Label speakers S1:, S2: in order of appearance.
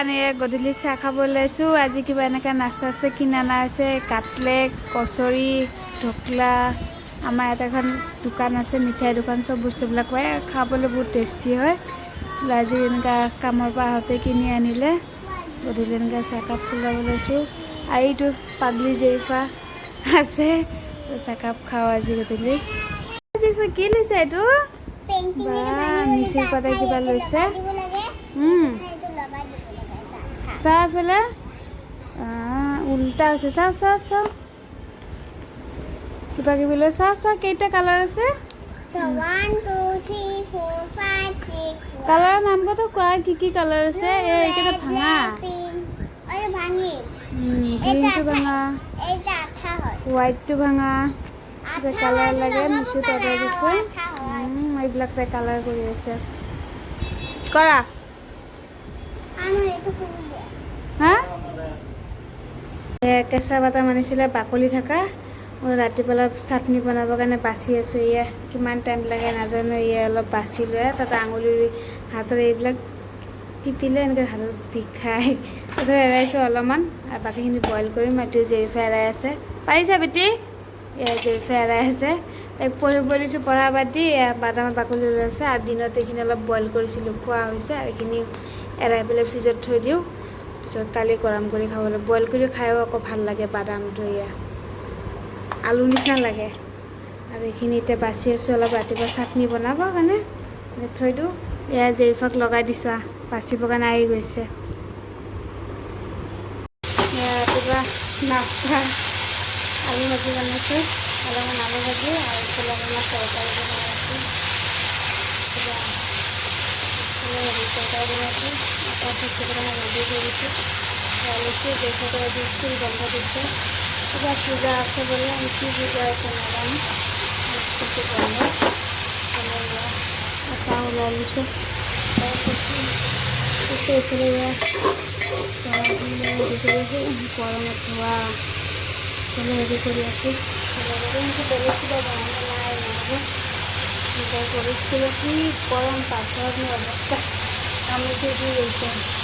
S1: এনে গধূলি চাহ খাব ওলাইছোঁ। আজি কিবা এনেকৈ নাস্তা চাস্তা কিনি অনা হৈছে, কাটলেট, কচৰি, ঢকলা। আমাৰ ইয়াত এখন দোকান আছে, মিঠাই দোকান, চব বস্তুবিলাক পায়, খাবলৈ বহুত টেষ্টি হয়। আজি এনেকৈ কামৰ পৰা আহোঁতে কিনি আনিলে। গধূলি এনেকৈ চাহকাপ খোলাব লৈছোঁ। আৰু এইটো পাগলি জেৰিফা আছে, চাহকাপ খাওঁ আজি গধূলি। জেৰিফা কি লৈছে এইটো? মিচিৰ পাতে কিবা লৈছে। চাহ এফালে উল্টা হৈছে, চাওঁ চাওঁ চাওঁ কিবা কিবি লৈ চাওঁ চাওঁ। কেইটা কালাৰ আছে? কালাৰৰ নাম কথা কোৱা, কি কি কালাৰ আছে? এইকেইটা ভাঙা, গ্ৰীণটো ভাঙা, হোৱাইটটো ভাঙা। কালাৰ লাগে, মিচিত অৰ্ডাৰ দিছে। এইবিলাক তাই কালাৰ কৰি আছে। কৰা হা? কেঁচা বাদাম আনিছিলে, বাকলি থকা। ৰাতিপুৱা চাটনি বনাবৰ কাৰণে বাচি আছোঁ। এয়া কিমান টাইম লাগে নাজানো। এয়া অলপ বাচি লৈ তাতে আঙুলিৰ হাতেৰে এইবিলাক টিপিলে এনেকৈ হাতত বিষায়। তাৰপিছত এৰাইছোঁ অলপমান, আৰু বাকীখিনি বইল কৰিম। এইটো জেৰিফা এৰাই আছে। পাৰিছা বেটি? এয়া জেৰিফা এৰাই আছে। তাইক পঢ়িব দিছোঁ, পঢ়া বাদ দি বাদামৰ বাকলি লৈ আছে। আৰু দিনত এইখিনি অলপ বইল কৰিছিলোঁ, খোৱা হৈছে। আৰু এইখিনি এৰাই পেলাই ফ্ৰিজত থৈ দিওঁ, পিছত কালি গৰম কৰি খাবলৈ। বইল কৰি খায়ো আকৌ ভাল লাগে বাদামটো, এয়া আলু নিচিনা লাগে। আৰু এইখিনি এতিয়া বাচি আছোঁ অলপ ৰাতিপুৱা চাটনি বনাবৰ কাৰণে, থৈ দিওঁ। এয়া জেৰিফাক লগাই দিছোঁ, বাচিবৰ কাৰণে আহি গৈছে। ৰাতিপুৱা নাস্তা আলু ভাজি বনাইছোঁ, অলপমান আলু ভাজি আৰু অলপমান তৰকাৰী বনাইছোঁ। তৰকাৰী বনাইছোঁ, ৰেডি কৰিছোঁ। লৈছোঁ জেৰিফাটো আজি স্কুল বন্ধ দিছে। কিবা পূজা আছে বোলে, আমি কি পূজা আছে নাজানো। স্কুলটো বন্ধ চাহ ওলাই লৈছোঁ। গৰমত ধোৱা ৰেডি কৰি আছোঁ। বেলেগ কিবা বনাব নাই, নহ'ব। স্কুলত কি গৰম, পাকঘৰত মোৰ অৱস্থা কামুচি গৈছে।